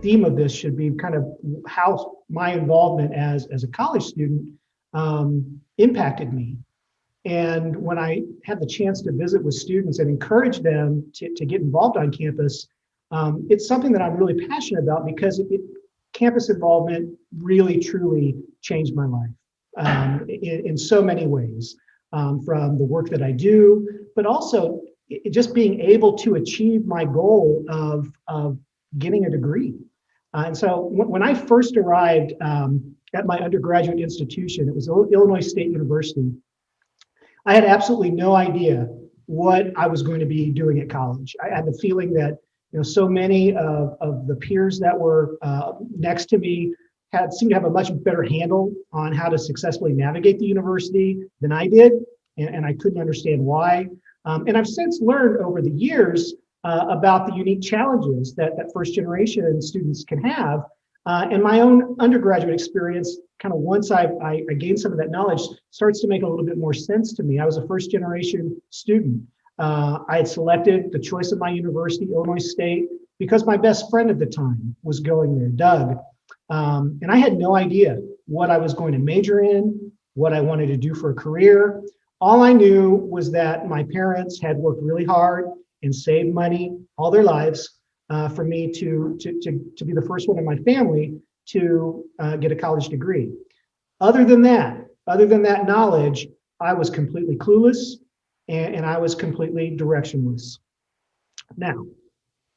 theme of this should be kind of how my involvement as a college student impacted me. And when I had the chance to visit with students and encourage them to get involved on campus, it's something that I'm really passionate about because campus involvement really, truly changed my life in so many ways, from the work that I do, but also just being able to achieve my goal of getting a degree. And so when I first arrived at my undergraduate institution, it was Illinois State University, I had absolutely no idea what I was going to be doing at college. I had the feeling that so many of the peers that were next to me seemed to have a much better handle on how to successfully navigate the university than I did, and I couldn't understand why. And I've since learned over the years about the unique challenges that first generation students can have. And my own undergraduate experience, kind of once I gained some of that knowledge, starts to make a little bit more sense to me. I was a first generation student. I had selected the choice of my university, Illinois State, because my best friend at the time was going there, Doug. And I had no idea what I was going to major in, what I wanted to do for a career. All I knew was that my parents had worked really hard and saved money all their lives for me to be the first one in my family to get a college degree. Other than that knowledge, I was completely clueless and I was completely directionless. Now,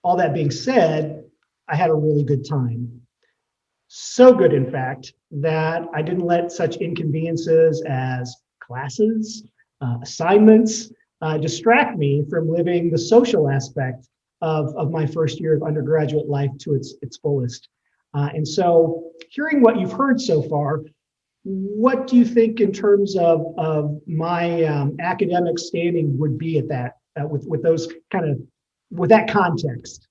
all that being said, I had a really good time. So good, in fact, that I didn't let such inconveniences as classes, assignments, distract me from living the social aspect of my first year of undergraduate life to its fullest. And so hearing what you've heard so far, what do you think in terms of my academic standing would be at that, with those with that context?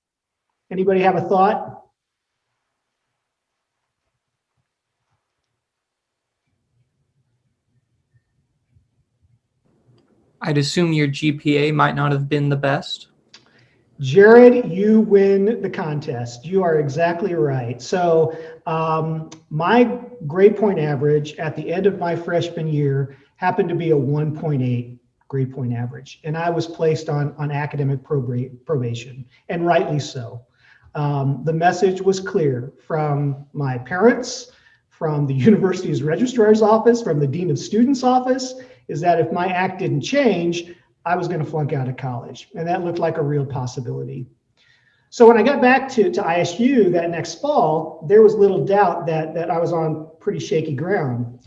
Anybody have a thought? I'd assume your GPA might not have been the best. Jared, you win the contest. You are exactly right. So my grade point average at the end of my freshman year happened to be a 1.8 grade point average. And I was placed on academic probation, and rightly so. The message was clear from my parents, from the university's registrar's office, from the dean of students' office, is that if my act didn't change, I was going to flunk out of college. And that looked like a real possibility. So when I got back to ISU that next fall, there was little doubt that I was on pretty shaky ground.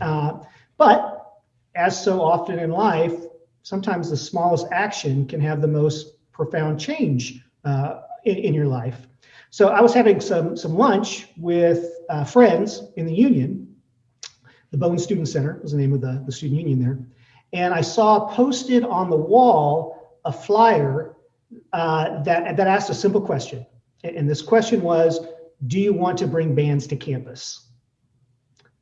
But as so often in life, sometimes the smallest action can have the most profound change in your life. So I was having some lunch with friends in the union. The Bone Student Center was the name of the student union there. And I saw posted on the wall a flyer that asked a simple question. And this question was, do you want to bring bands to campus?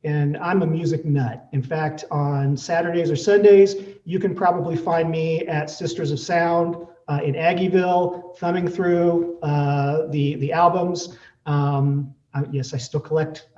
And I'm a music nut. In fact, on Saturdays or Sundays, you can probably find me at Sisters of Sound in Aggieville, thumbing through the albums. Yes, I still collect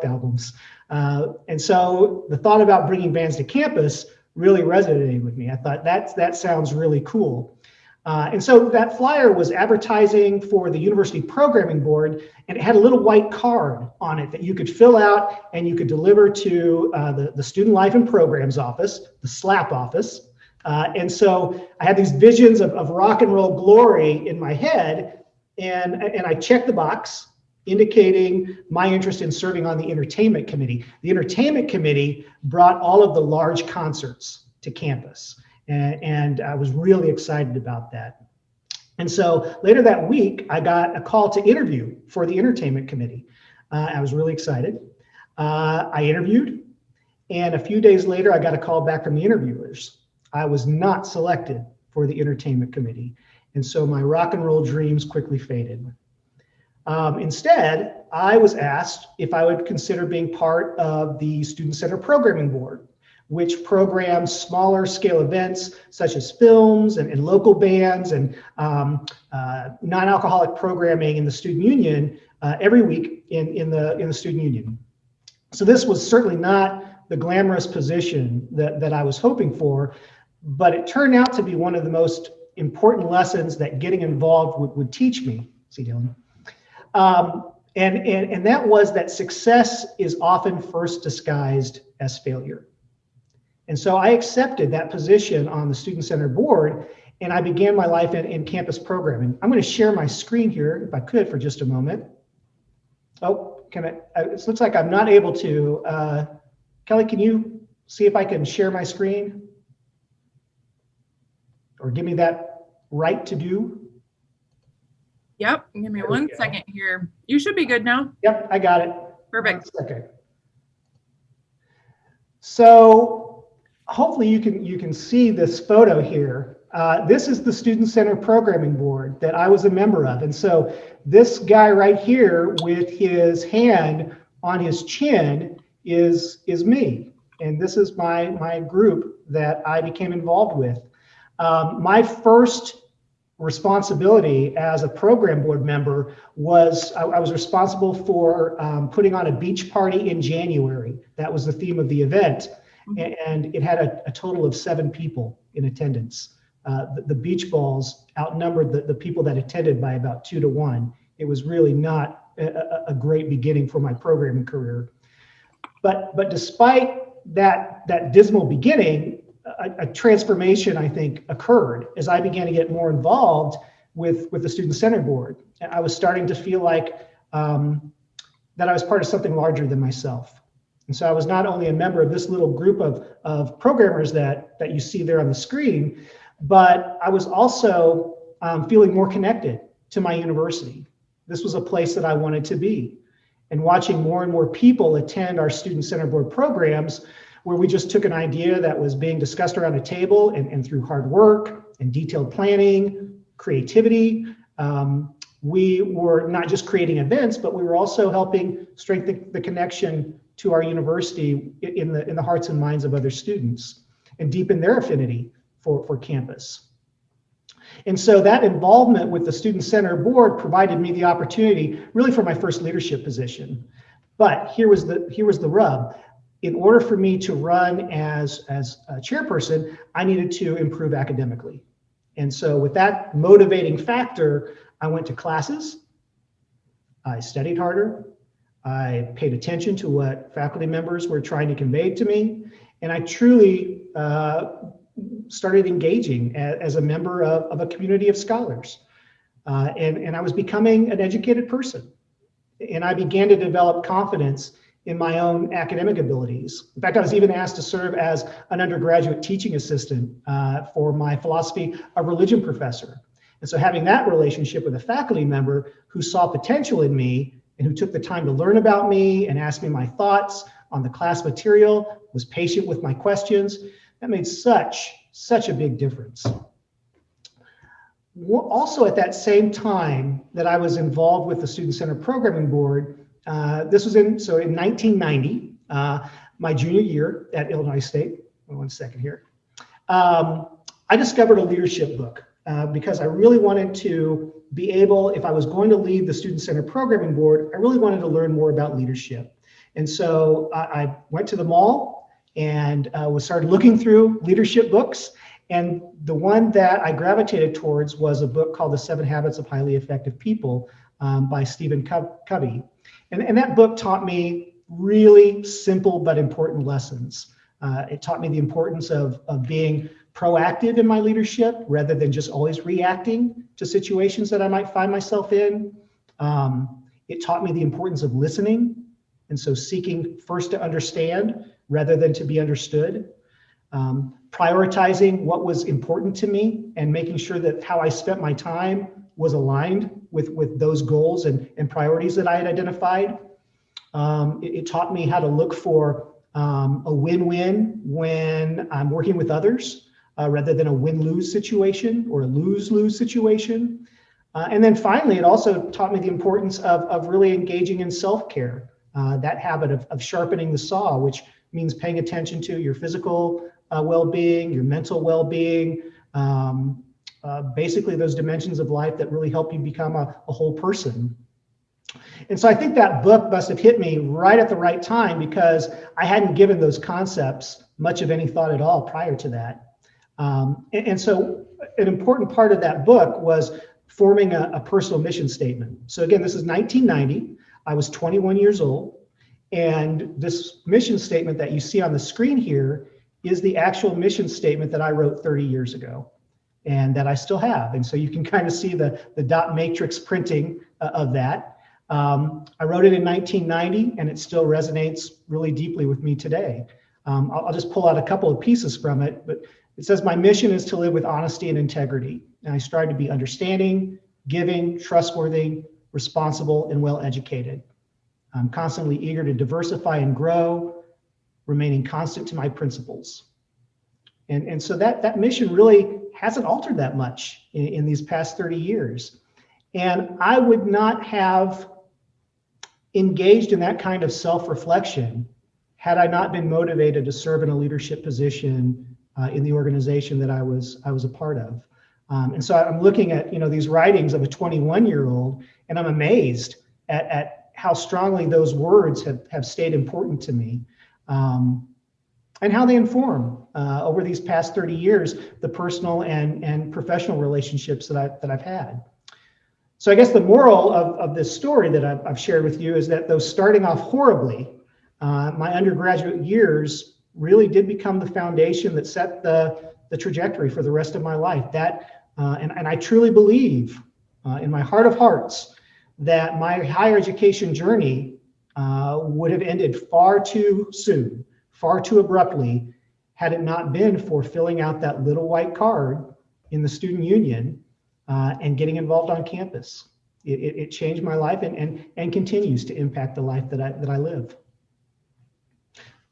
albums. And so the thought about bringing bands to campus really resonated with me. I thought that sounds really cool. And so that flyer was advertising for the university programming board, and it had a little white card on it that you could fill out and you could deliver to the Student Life and Programs office, the SLAP office. And so I had these visions of rock and roll glory in my head, and I checked the box indicating my interest in serving on the entertainment committee. The entertainment committee brought all of the large concerts to campus, and I was really excited about that. And so later that week, I got a call to interview for the entertainment committee. I was really excited. I interviewed, and a few days later, I got a call back from the interviewers. I was not selected for the entertainment committee, and so my rock and roll dreams quickly faded. Instead, I was asked if I would consider being part of the Student Center Programming Board, which programs smaller scale events such as films and local bands and non-alcoholic programming in the student union every week in the student union. So this was certainly not the glamorous position that I was hoping for, but it turned out to be one of the most important lessons that getting involved would teach me. See, Dylan. And that was that success is often first disguised as failure. And so I accepted that position on the Student Center board, and I began my life in campus programming. I'm going to share my screen here, if I could, for just a moment. Oh, can I? It looks like I'm not able to. Kelly, can you see if I can share my screen? Or give me that right to do? Yep, give me 1 second here. You should be good now. Yep, I got it. Perfect. 1 second. So hopefully you can see this photo here. This is the Student Center Programming Board that I was a member of. And so this guy right here with his hand on his chin is me. And this is my group that I became involved with. My first responsibility as a program board member was I was responsible for putting on a beach party in January. That was the theme of the event. And it had a total of 7 people in attendance. The beach balls outnumbered the people that attended by about 2 to 1. It was really not a great beginning for my programming career. But despite that dismal beginning, a transformation, I think, occurred as I began to get more involved with the Student Center Board. I was starting to feel like that I was part of something larger than myself. And so I was not only a member of this little group of programmers that you see there on the screen, but I was also feeling more connected to my university. This was a place that I wanted to be. And watching more and more people attend our Student Center Board programs, where we just took an idea that was being discussed around a table and through hard work and detailed planning, creativity, we were not just creating events, but we were also helping strengthen the connection to our university in the hearts and minds of other students and deepen their affinity for campus. And so that involvement with the Student Center Board provided me the opportunity really for my first leadership position. But here was the rub. In order for me to run as a chairperson, I needed to improve academically. And so with that motivating factor, I went to classes, I studied harder, I paid attention to what faculty members were trying to convey to me, and I truly started engaging as a member of a community of scholars. And I was becoming an educated person. And I began to develop confidence in my own academic abilities. In fact, I was even asked to serve as an undergraduate teaching assistant for my philosophy of religion professor. And so having that relationship with a faculty member who saw potential in me and who took the time to learn about me and ask me my thoughts on the class material, was patient with my questions, that made such a big difference. Also at that same time that I was involved with the Student Center Programming Board, this was in 1990, my junior year at Illinois State. 1 second here. I discovered a leadership book because I really wanted to be able, if I was going to lead the Student Center Programming Board, I really wanted to learn more about leadership. And so I went to the mall and started looking through leadership books. And the one that I gravitated towards was a book called The 7 Habits of Highly Effective People by Stephen Covey. And that book taught me really simple but important lessons. It taught me the importance of being proactive in my leadership rather than just always reacting to situations that I might find myself in. It taught me the importance of listening, and so seeking first to understand rather than to be understood. Prioritizing what was important to me and making sure that how I spent my time was aligned with those goals and priorities that I had identified. It taught me how to look for a win-win when I'm working with others rather than a win-lose situation or a lose-lose situation. And then finally, it also taught me the importance of really engaging in self-care, that habit of sharpening the saw, which means paying attention to your physical well-being, your mental well-being, basically those dimensions of life that really help you become a whole person. And so I think that book must have hit me right at the right time, because I hadn't given those concepts much of any thought at all prior to that. And so an important part of that book was forming a personal mission statement. So again, this is 1990. I was 21 years old. And this mission statement that you see on the screen here is the actual mission statement that I wrote 30 years ago and that I still have. And so you can kind of see the dot matrix printing of that. I wrote it in 1990, and it still resonates really deeply with me today. I'll just pull out a couple of pieces from it, but it says, my mission is to live with honesty and integrity, and I strive to be understanding, giving, trustworthy, responsible, and well-educated. I'm constantly eager to diversify and grow, remaining constant to my principles. And so that mission really hasn't altered that much in these past 30 years. And I would not have engaged in that kind of self-reflection had I not been motivated to serve in a leadership position in the organization that I was a part of. And so I'm looking at these writings of a 21-year-old, and I'm amazed at how strongly those words have stayed important to me, and how they inform over these past 30 years the personal and professional relationships that I've had. So I guess the moral of this story that I've shared with you is that though starting off horribly, my undergraduate years really did become the foundation that set the trajectory for the rest of my life. And I truly believe in my heart of hearts that my higher education journey would have ended far too soon, far too abruptly, had it not been for filling out that little white card in the student union and getting involved on campus. It changed my life and continues to impact the life that I live.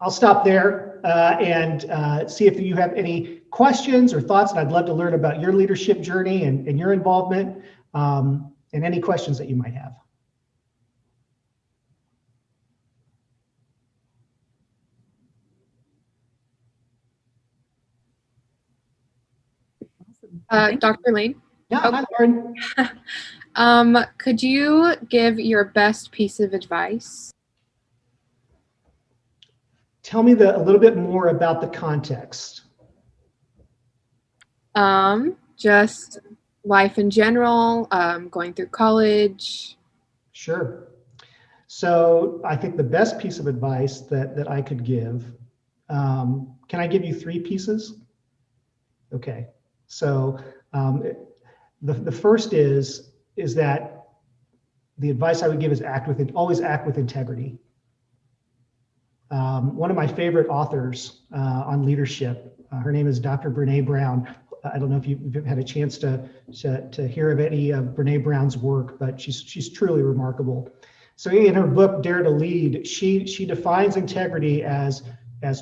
I'll stop there and see if you have any questions or thoughts, and I'd love to learn about your leadership journey and your involvement, and any questions that you might have. Dr. Lane? Yeah, hi, Lauren. Could you give your best piece of advice? Tell me a little bit more about the context. Just life in general, going through college. Sure. So I think the best piece of advice that I could give, can I give you 3 pieces? Okay. So the first is that the advice I would give is always act with integrity. One of my favorite authors on leadership, her name is Dr. Brene Brown. I don't know if you've had a chance to hear of any of Brene Brown's work, but she's truly remarkable. So in her book, Dare to Lead, she defines integrity as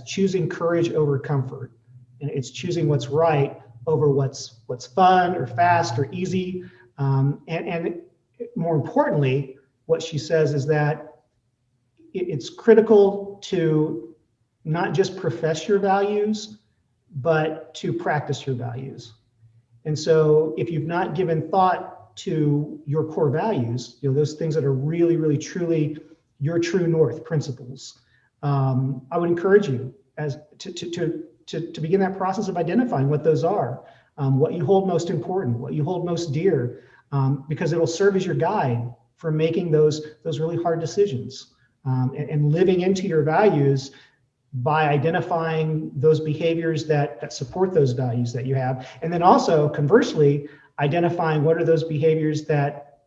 choosing courage over comfort. And it's choosing what's right over what's fun or fast or easy. And more importantly, what she says is that it's critical to not just profess your values, but to practice your values. And so if you've not given thought to your core values, those things that are really, really, truly your true north principles, I would encourage you to begin that process of identifying what those are, what you hold most important, what you hold most dear, because it'll serve as your guide for making those really hard decisions, and living into your values by identifying those behaviors that support those values that you have. And then also, conversely, identifying what are those behaviors that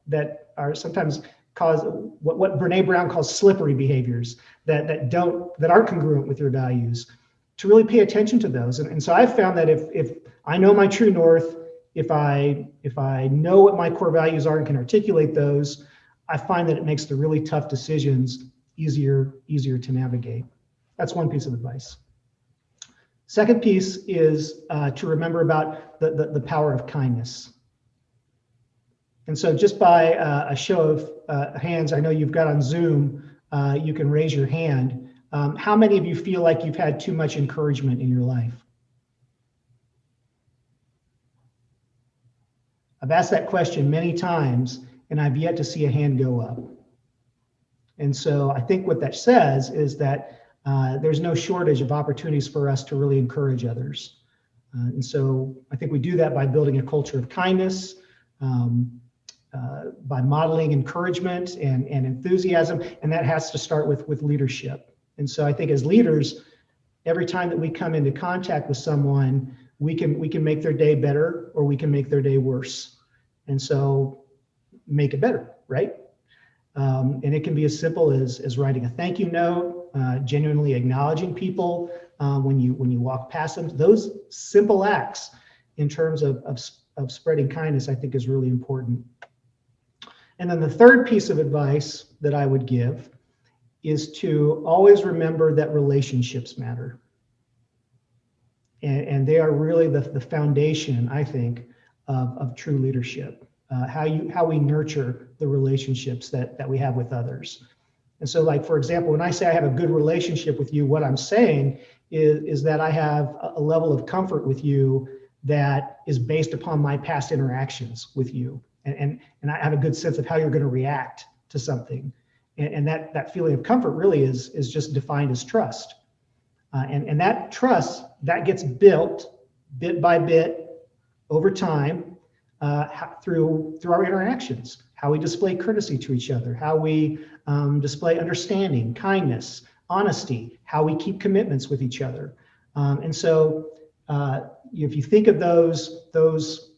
are sometimes cause what Brene Brown calls slippery behaviors that aren't congruent with your values, to really pay attention to those. And so I've found that if I know my true north, if I know what my core values are and can articulate those, I find that it makes the really tough decisions easier to navigate. That's one piece of advice. Second piece is to remember about the power of kindness. And so just by a show of hands, I know you've got on Zoom, you can raise your hand. How many of you feel like you've had too much encouragement in your life? I've asked that question many times, and I've yet to see a hand go up. And so I think what that says is that there's no shortage of opportunities for us to really encourage others. And so I think we do that by building a culture of kindness, by modeling encouragement and enthusiasm, and that has to start with leadership. And so I think as leaders, every time that we come into contact with someone, we can make their day better, or we can make their day worse. And so make it better, right? And it can be as simple as writing a thank you note, genuinely acknowledging people when you walk past them. Those simple acts in terms of spreading kindness, I think, is really important. And then the third piece of advice that I would give is to always remember that relationships matter. And they are really the foundation, I think, of true leadership. How we nurture the relationships that we have with others. And so, like, for example, when I say I have a good relationship with you, what I'm saying is that I have a level of comfort with you that is based upon my past interactions with you. And I have a good sense of how you're going to react to something. And that feeling of comfort really is just defined as trust. And that trust, that gets built bit by bit over time through our interactions, how we display courtesy to each other, how we display understanding, kindness, honesty, how we keep commitments with each other. And so if you think of those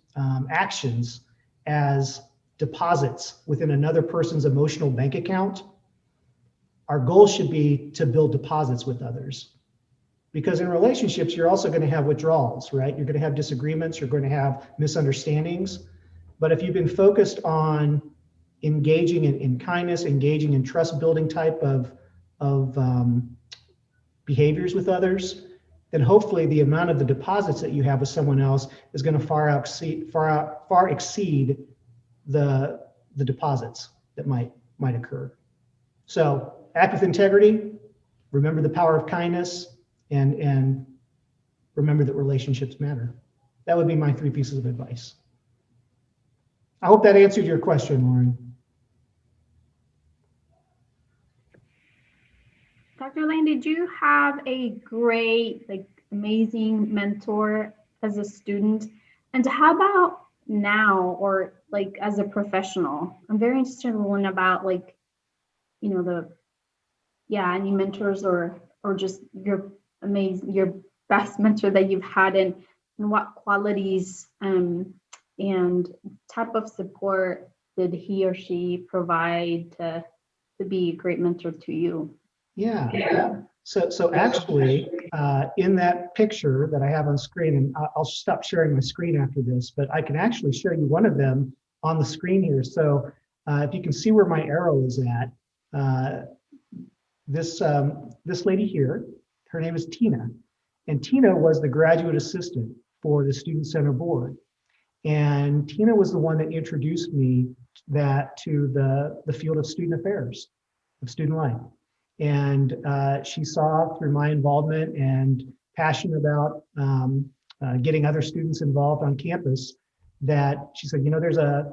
actions as deposits within another person's emotional bank account, our goal should be to build deposits with others. Because in relationships, you're also going to have withdrawals, right? You're going to have disagreements, you're going to have misunderstandings. But if you've been focused on engaging in kindness, engaging in trust building type of behaviors with others, then hopefully the amount of the deposits that you have with someone else is going to far exceed the deposits that might occur. So act with integrity, remember the power of kindness, and remember that relationships matter. That would be my 3 pieces of advice. I hope that answered your question, Lauren. Dr. Lane, did you have a great, amazing mentor as a student? And how about now, or as a professional? I'm very interested in learning about any mentors or just your best mentor that you've had, and what qualities and type of support did he or she provide to be a great mentor to you? Yeah. So actually, in that picture that I have on screen, and I'll stop sharing my screen after this, but I can actually show you one of them on the screen here. So if you can see where my arrow is at, this lady here, her name is Tina. And Tina was the graduate assistant for the Student Center Board. And Tina was the one that introduced me to the field of student affairs, of student life. And she saw through my involvement and passion about getting other students involved on campus that she said, there's a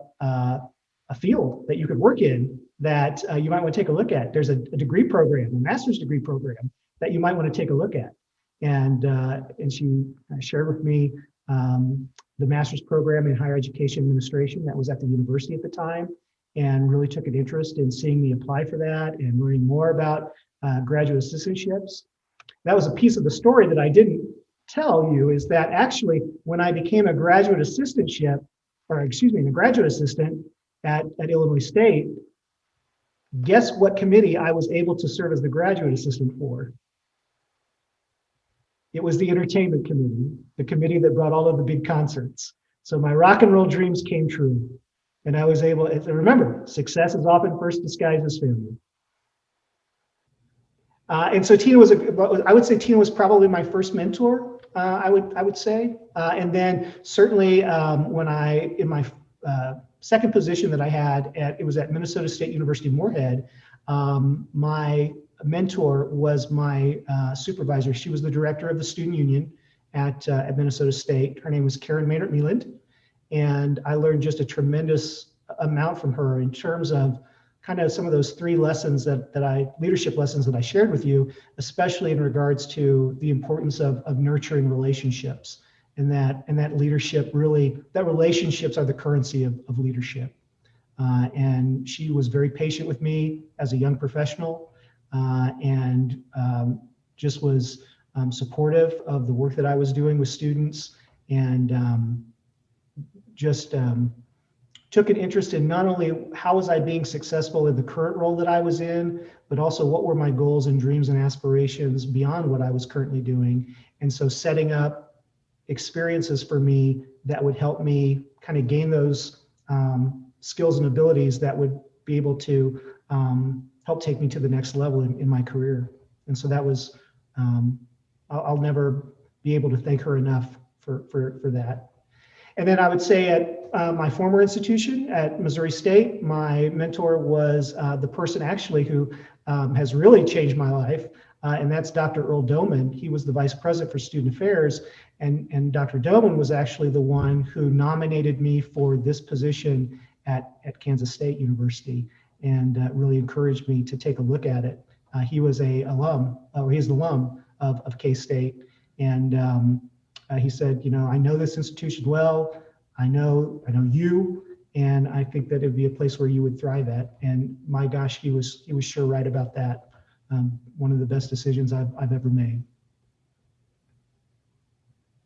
field that you could work in that you might want to take a look at. There's a degree program, a master's degree program that you might want to take a look at. And she shared with me the master's program in higher education administration that was at the university at the time, and really took an interest in seeing me apply for that and learning more about graduate assistantships. That was a piece of the story that I didn't tell you, is that actually when I became a graduate assistant at Illinois State, guess what committee I was able to serve as the graduate assistant for? It was the entertainment committee, the committee that brought all of the big concerts. So my rock and roll dreams came true. And I was able to remember, success is often first disguised as failure. And so Tina I would say Tina was probably my first mentor, I would say. And then certainly in my second position that I had it was at Minnesota State University Moorhead, my mentor was my supervisor. She was the director of the student union at Minnesota State. Her name was Karen Maynard Mealand. And I learned just a tremendous amount from her in terms of kind of some of those three lessons leadership lessons that I shared with you, especially in regards to the importance of nurturing relationships, and that leadership really, that relationships are the currency of leadership. And she was very patient with me as a young professional, and just was supportive of the work that I was doing with students, and just took an interest in not only how was I being successful in the current role that I was in, but also what were my goals and dreams and aspirations beyond what I was currently doing. And so setting up experiences for me that would help me kind of gain those skills and abilities that would be able to help take me to the next level in my career. And so that was, I'll never be able to thank her enough for that. And then I would say at my former institution at Missouri State, my mentor was the person actually who has really changed my life, and that's Dr. Earl Doman. He was the vice president for student affairs, and Dr. Doman was actually the one who nominated me for this position at Kansas State University, and really encouraged me to take a look at it. He was he's an alum of K-State, and he said, I know this institution well. I know you, and I think that it'd be a place where you would thrive at. And my gosh, he was sure right about that. One of the best decisions I've ever made.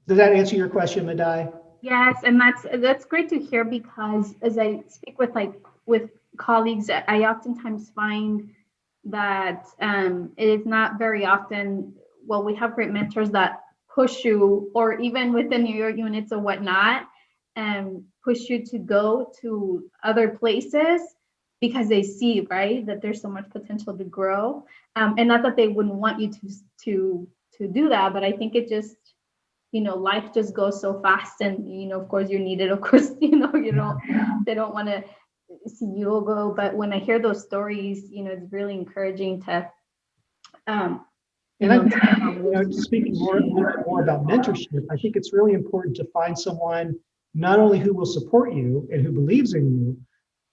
Does that answer your question, Madai? Yes, and that's great to hear, because as I speak with colleagues, I oftentimes find that it is not very often. Well, we have great mentors that push you, or even within your units or whatnot, and push you to go to other places because they see, right, that there's so much potential to grow. And not that they wouldn't want you to do that, but I think it just, life just goes so fast, and of course you're needed. Of course, they don't want to see you go. But when I hear those stories, it's really encouraging to. And I think, speaking a little bit more about mentorship, I think it's really important to find someone not only who will support you and who believes in you,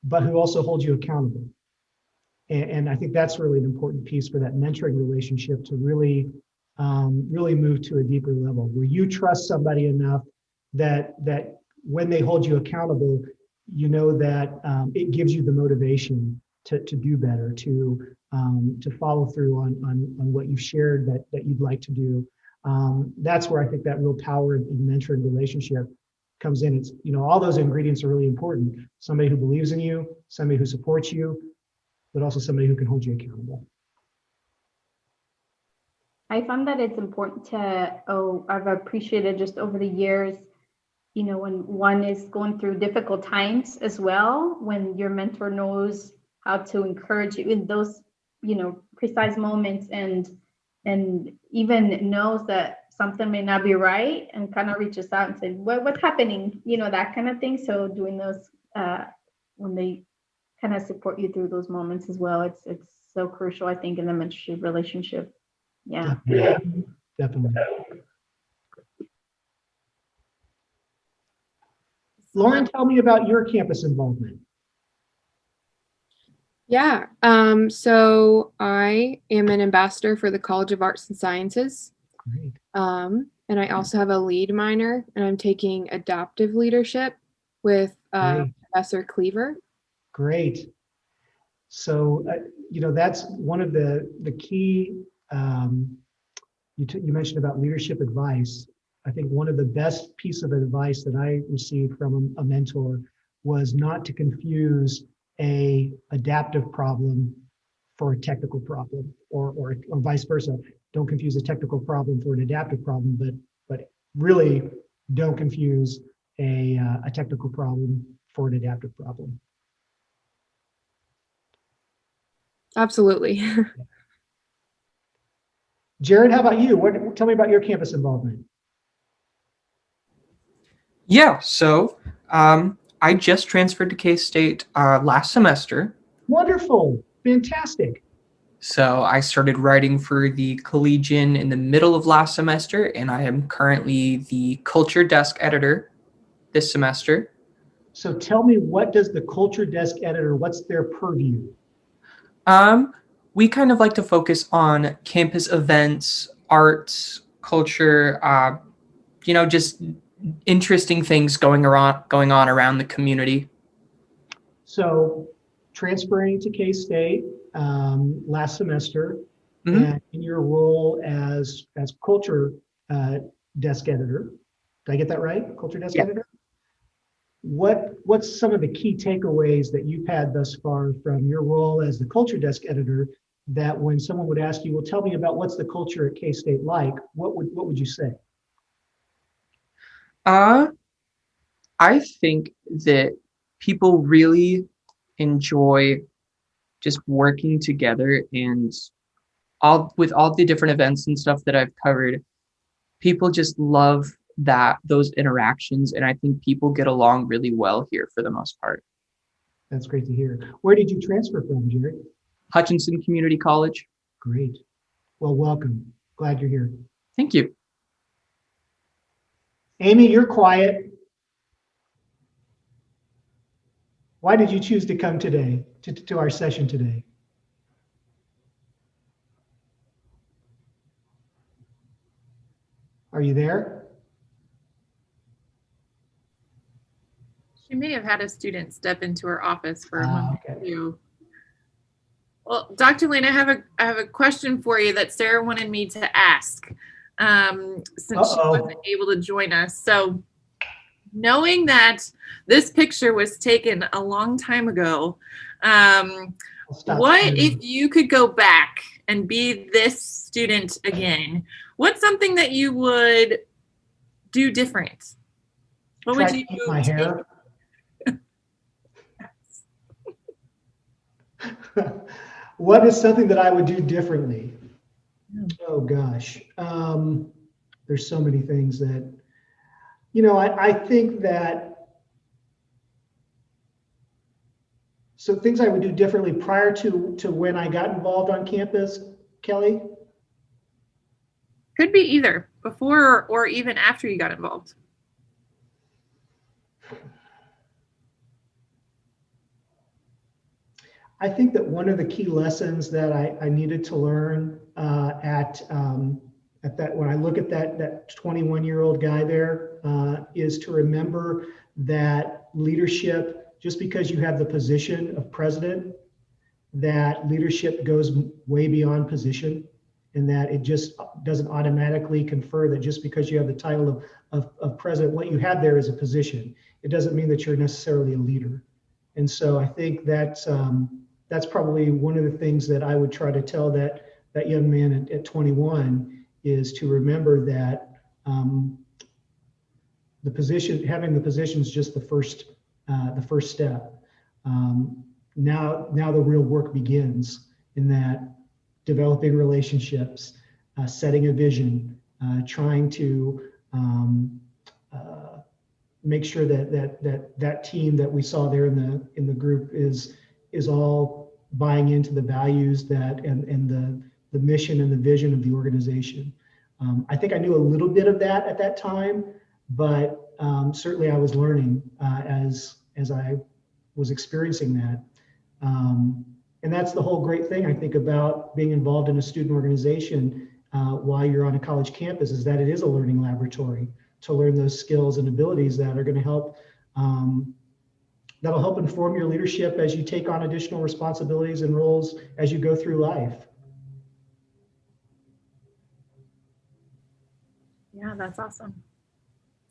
but who also holds you accountable. And I think that's really an important piece for that mentoring relationship to really move to a deeper level, where you trust somebody enough that when they hold you accountable, that it gives you the motivation to do better, to follow through on what you've shared that you'd like to do. That's where I think that real power in mentoring relationship comes in. It's, all those ingredients are really important. Somebody who believes in you, somebody who supports you, but also somebody who can hold you accountable. I found that it's important I've appreciated just over the years, when one is going through difficult times as well, when your mentor knows how to encourage you in those, precise moments, and even knows that something may not be right, and kind of reaches out and says, what's happening? That kind of thing. So doing those, when they kind of support you through those moments as well, it's so crucial, I think, in the mentorship relationship. Yeah. Definitely. Lauren, tell me about your campus involvement. Yeah. So I am an ambassador for the College of Arts and Sciences. Great. And I also have a lead minor, and I'm taking adaptive leadership with Professor Cleaver. Great. So, that's one of the key, you mentioned about leadership advice. I think one of the best pieces of advice that I received from a mentor was not to confuse a adaptive problem for a technical problem, or vice versa. Don't confuse a technical problem for an adaptive problem, but really don't confuse a technical problem for an adaptive problem. Absolutely. Jared, how about you? Tell me about your campus involvement. Yeah, so I just transferred to K-State last semester. Wonderful. Fantastic. So I started writing for the Collegian in the middle of last semester, and I am currently the culture desk editor this semester. So tell me, what does the culture desk editor, what's their purview? We kind of like to focus on campus events, arts, culture, just interesting things going on around the community. So transferring to K-State last semester, Mhm. and in your role as culture desk editor, did I get that right? Culture desk Yeah. editor? What's some of the key takeaways that you've had thus far from your role as the culture desk editor, that when someone would ask you, well, tell me about what's the culture at K-State like, what would you say? I think that people really enjoy just working together, and all the different events and stuff that I've covered, people just love those interactions, and I think people get along really well here for the most part. That's great to hear. Where did you transfer from, Jerry? Hutchinson Community College. Great. Well, welcome. Glad you're here. Thank you. Amy, you're quiet. Why did you choose to come today, to our session today? Are you there? She may have had a student step into her office for a moment Okay. too. Well, Dr. Lane, I have a question for you that Sarah wanted me to ask, since she wasn't able to join us. So, knowing that this picture was taken a long time ago, what if you could go back and be this student again? What's something that you would do different? What would you keep my hair? What is something that I would do differently? Oh gosh, there's so many things that, I think that, so things I would do differently prior to when I got involved on campus, Kelly? Could be either before or even after you got involved. I think that one of the key lessons that I needed to learn at that, when I look at that 21-year-old guy there, is to remember that leadership, just because you have the position of president, that leadership goes way beyond position, and that it just doesn't automatically confer that just because you have the title of president, what you have there is a position. It doesn't mean that you're necessarily a leader. And so I think that's probably one of the things that I would try to tell that young man at 21, is to remember that the position, having the position, is just the first step. Now the real work begins, in that developing relationships, setting a vision, trying to make sure that team that we saw there in the group is all buying into the values and the mission and the vision of the organization. I think I knew a little bit of that at that time, but certainly I was learning as I was experiencing that. And that's the whole great thing, I think, about being involved in a student organization while you're on a college campus, is that it is a learning laboratory to learn those skills and abilities that are going to help, that'll help inform your leadership as you take on additional responsibilities and roles as you go through life. Yeah, that's awesome.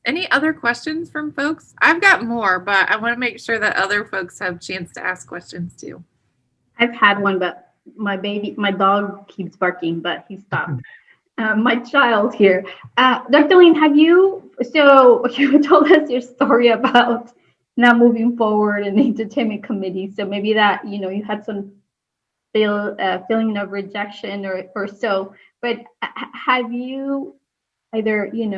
Any other questions from folks? I've got more, but I want to make sure that other folks have a chance to ask questions too. I've had one, but my dog keeps barking, but he stopped. My child here. Dr. Lane, so you told us your story about not moving forward in the entertainment committee. So maybe that, you had some feeling of rejection or so, but have you either, in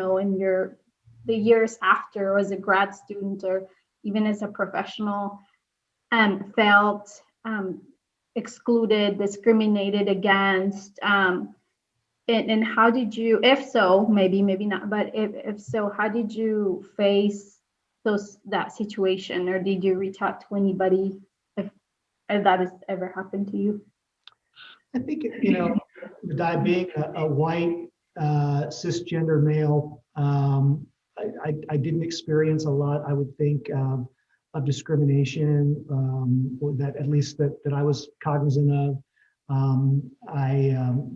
the years after, or as a grad student or even as a professional, felt excluded, discriminated against? And how did you, if so, maybe not, but if so, how did you face that situation, or did you reach out to anybody if that has ever happened to you? I think, being a white cisgender male, I didn't experience a lot, I would think, of discrimination, or that at least that I was cognizant of.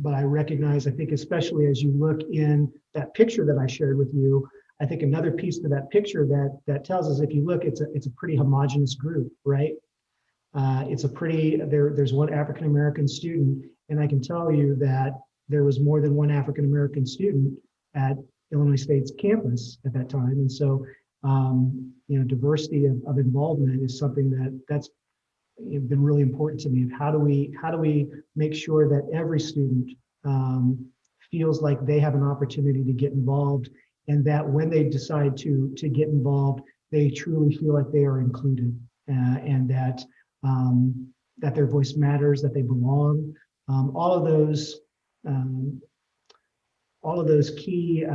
But I recognize, I think, especially as you look in that picture that I shared with you, I think another piece to that picture that tells us, if you look, it's a pretty homogenous group, right? There's one African American student, and I can tell you that there was more than one African American student at Illinois State's campus at that time. And so, diversity of involvement is something that's been really important to me. Of how do we make sure that every student feels like they have an opportunity to get involved, and that when they decide to get involved, they truly feel like they are included, and that their voice matters, that they belong. All of those key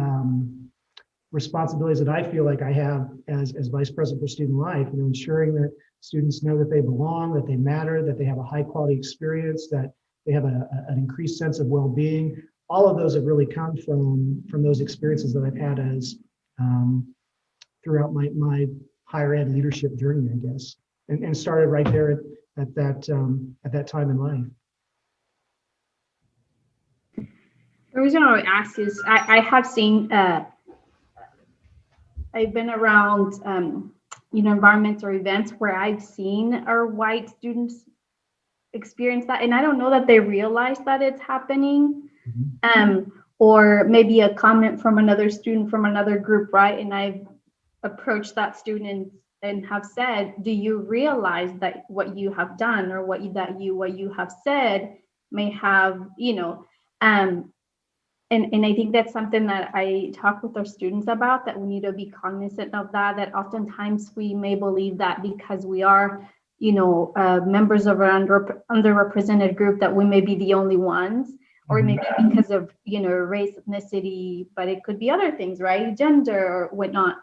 responsibilities that I feel like I have as Vice President for Student Life, ensuring that students know that they belong, that they matter, that they have a high quality experience, that they have an increased sense of well-being. All of those have really come from those experiences that I've had as throughout my higher ed leadership journey, I guess, and started right there at that time in life. The reason I would ask is I have seen, I've been around, environments or events where I've seen our white students experience that, and I don't know that they realize that it's happening. Mm-hmm. Or maybe a comment from another student from another group, right? And I've approached that student and have said, do you realize that what you have done, or what you have said may have, and I think that's something that I talk with our students about, that we need to be cognizant of that oftentimes we may believe that because we are, members of an underrepresented group, that we may be the only ones, or maybe because of, race, ethnicity, but it could be other things, right? Gender or whatnot,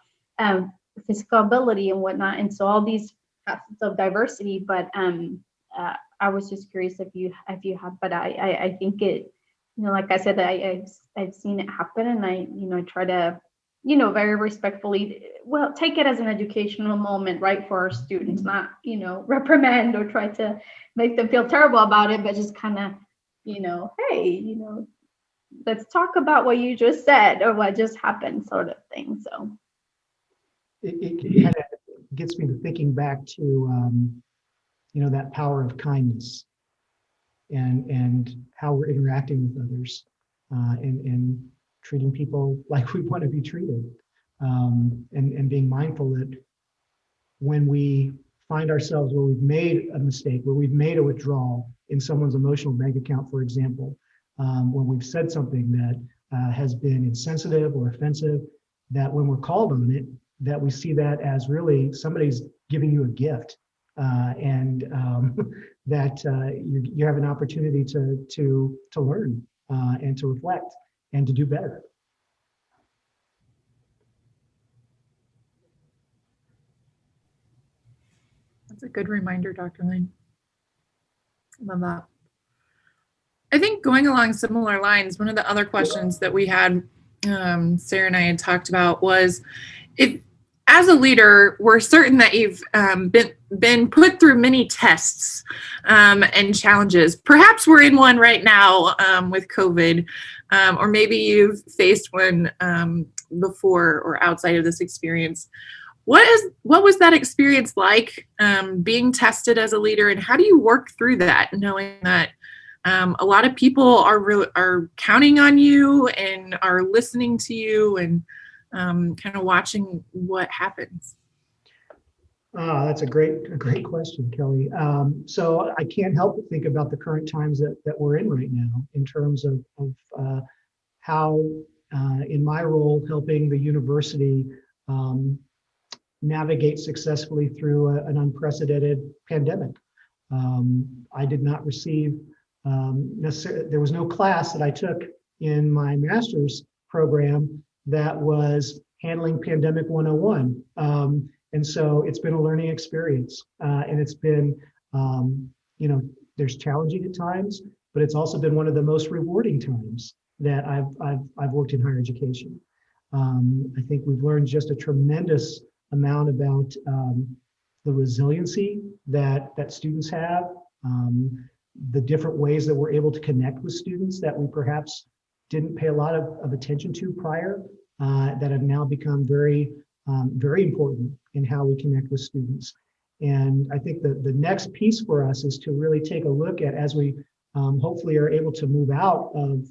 physical ability and whatnot. And so all these facets of diversity, but I was just curious if you have, but I think it, like I said, I've seen it happen, and I try to, very respectfully, take it as an educational moment, right, for our students, not, reprimand or try to make them feel terrible about it, but just kind of, hey, let's talk about what you just said or what just happened, sort of thing. So it kind of gets me to thinking back to, that power of kindness. And how we're interacting with others, and treating people like we want to be treated, and being mindful that when we find ourselves where we've made a mistake, where we've made a withdrawal in someone's emotional bank account, for example, when we've said something that has been insensitive or offensive, that when we're called on it, that we see that as really somebody's giving you a gift. And that you have an opportunity to learn, and to reflect and to do better. That's a good reminder, Dr. Lane. I love that. I think going along similar lines, one of the other questions that we had, Sarah and I had talked about, was if, as a leader, we're certain that you've been put through many tests and challenges. Perhaps we're in one right now with COVID, or maybe you've faced one before or outside of this experience. What was that experience like, being tested as a leader, and how do you work through that, knowing that a lot of people are counting on you and are listening to you and kind of watching what happens? That's a great question, Kelly. So I can't help but think about the current times that we're in right now, in terms of how, in my role, helping the university navigate successfully through an unprecedented pandemic. I did not receive necessarily, there was no class that I took in my master's program that was handling Pandemic 101. And so it's been a learning experience. And it's been, there's challenging at times, but it's also been one of the most rewarding times that I've worked in higher education. I think we've learned just a tremendous amount about the resiliency that students have, the different ways that we're able to connect with students that we perhaps didn't pay a lot of attention to prior, that have now become very important in how we connect with students. And I think the next piece for us is to really take a look at, as we hopefully are able to move out of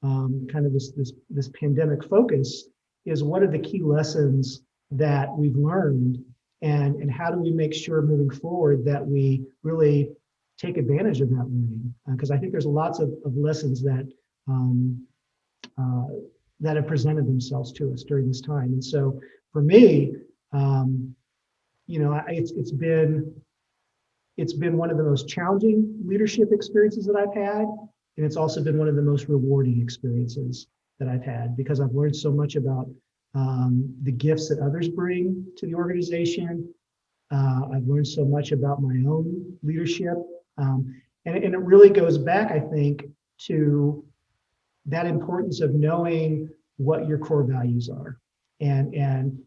kind of this pandemic focus, is what are the key lessons that we've learned, and how do we make sure moving forward that we really take advantage of that learning? Because I think there's lots of lessons that that have presented themselves to us during this time. And so for me, it's been one of the most challenging leadership experiences that I've had, and it's also been one of the most rewarding experiences that I've had, because I've learned so much about the gifts that others bring to the organization. I've learned so much about my own leadership, and it really goes back, I think, to that importance of knowing what your core values are. And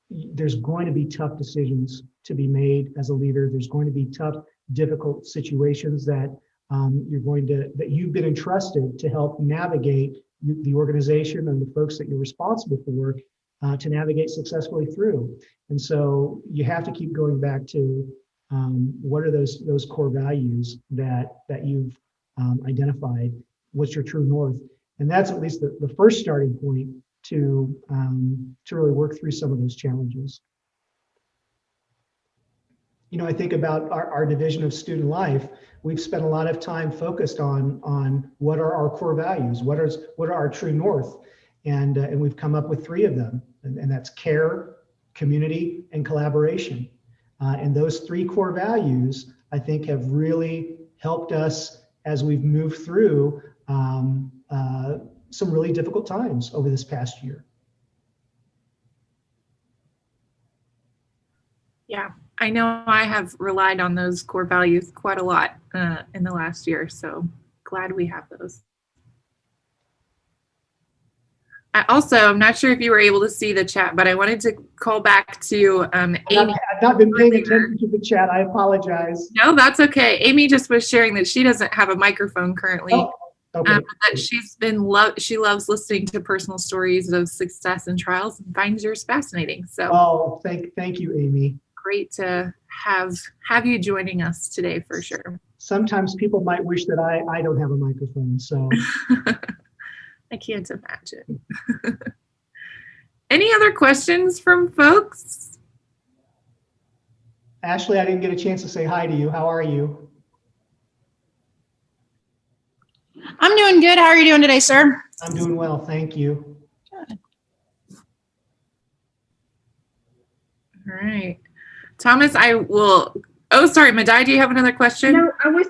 there's going to be tough decisions to be made as a leader. There's going to be tough, difficult situations that that you've been entrusted to help navigate the organization and the folks that you're responsible for to navigate successfully through. And so you have to keep going back to what are those core values that you've identified. What's your true north? And that's at least the first starting point to really work through some of those challenges. I think about our division of student life. We've spent a lot of time focused on what are our core values, what are our true north, and we've come up with 3 of them, and that's care, community, and collaboration. And those 3 core values, I think, have really helped us as we've moved through some really difficult times over this past year. Yeah, I know I have relied on those core values quite a lot in the last year, so glad we have those. I'm not sure if you were able to see the chat, but I wanted to call back to Amy. I've not been paying attention to the chat. I apologize. No, that's okay. Amy just was sharing that she doesn't have a microphone currently. Oh, okay. That she loves listening to personal stories of success and trials and finds yours fascinating. So, thank you, Amy. Great to have you joining us today for sure. Sometimes people might wish that I don't have a microphone, so. I can't imagine. Any other questions from folks? Ashley, I didn't get a chance to say hi to you. How are you? I'm doing good. How are you doing today, sir? I'm doing well, thank you. Good. All right. Thomas, sorry, Madai, do you have another question? No, I was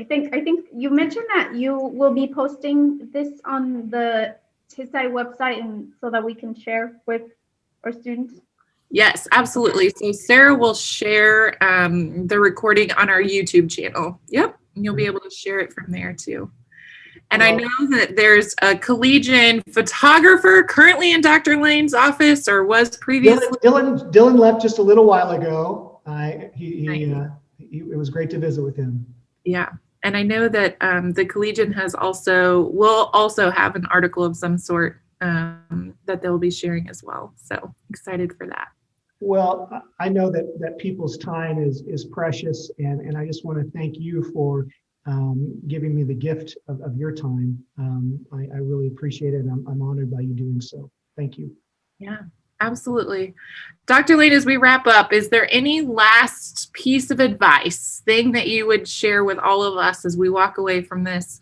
I think you mentioned that you will be posting this on the TISI website, and so that we can share with our students. Yes, absolutely. So Sarah will share the recording on our YouTube channel. Yep, and you'll be able to share it from there too. And I know that there's a collegian photographer currently in Dr. Lane's office, or was previously. Dylan left just a little while ago. It was great to visit with him. Yeah. And I know that the collegian will also have an article of some sort that they'll be sharing as well. So excited for that. Well, I know that people's time is precious, and I just want to thank you for giving me the gift of your time. I really appreciate it, and I'm honored by you doing so. Thank you. Yeah, absolutely. Dr. Lane, as we wrap up, is there any last piece of advice, thing that you would share with all of us as we walk away from this?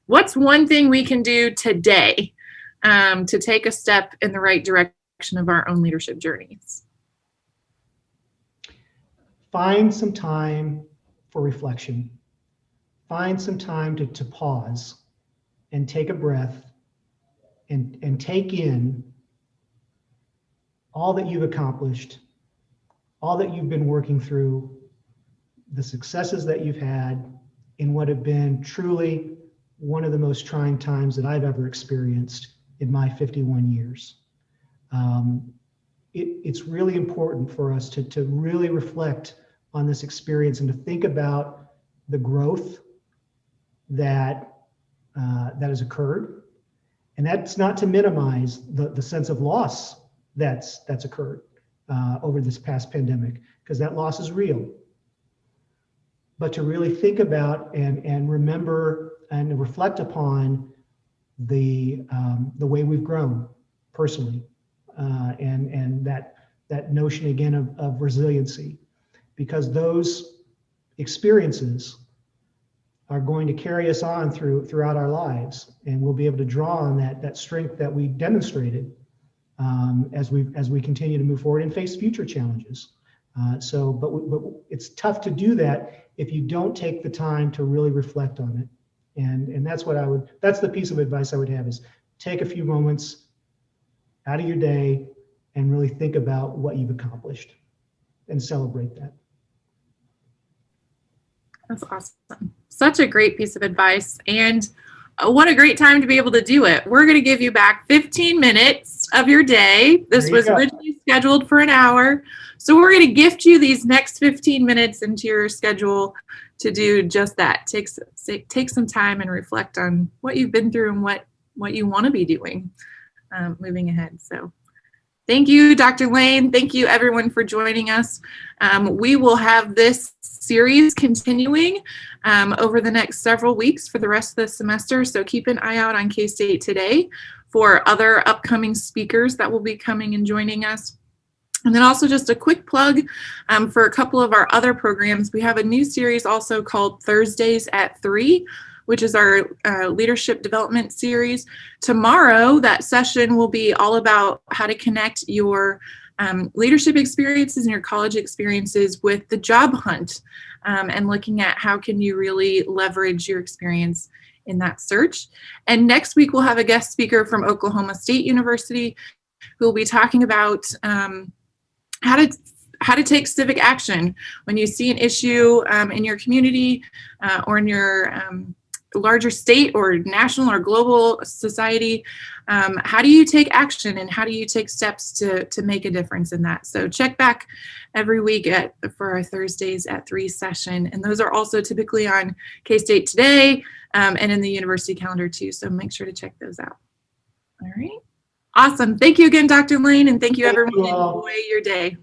What's one thing we can do today to take a step in the right direction of our own leadership journeys? find some time for reflection. Find some time to pause and take a breath and take in all that you've accomplished, all that you've been working through, the successes that you've had in what have been truly one of the most trying times that I've ever experienced in my 51 years. It's really important for us to really reflect on this experience and to think about the growth that has occurred. And that's not to minimize the sense of loss that's occurred over this past pandemic, because that loss is real. But to really think about and remember and reflect upon the way we've grown personally, and that notion again of resiliency, because those experiences are going to carry us on throughout our lives, and we'll be able to draw on that strength that we demonstrated as we continue to move forward and face future challenges. But it's tough to do that if you don't take the time to really reflect on it. And that's the piece of advice I would have, is take a few moments out of your day and really think about what you've accomplished and celebrate that. That's awesome. Such a great piece of advice. And what a great time to be able to do it. We're going to give you back 15 minutes of your day. This was originally scheduled for an hour. So we're going to gift you these next 15 minutes into your schedule to do just that. Take some time and reflect on what you've been through and what you want to be doing moving ahead. So thank you, Dr. Lane. Thank you, everyone, for joining us. We will have this series continuing over the next several weeks for the rest of the semester. So keep an eye out on K-State Today for other upcoming speakers that will be coming and joining us. And then also just a quick plug for a couple of our other programs. We have a new series also called Thursdays at 3, which is our leadership development series. Tomorrow, that session will be all about how to connect your leadership experiences and your college experiences with the job hunt, and looking at how can you really leverage your experience in that search. And next week, we'll have a guest speaker from Oklahoma State University who will be talking about how to take civic action when you see an issue in your community or in your larger state or national or global society. How do you take action and how do you take steps to make a difference in that? So check back every week for our Thursdays at 3 session. And those are also typically on K-State Today and in the university calendar too. So make sure to check those out. All right. Awesome. Thank you again, Dr. Lane. And thank you, everyone. Enjoy your day.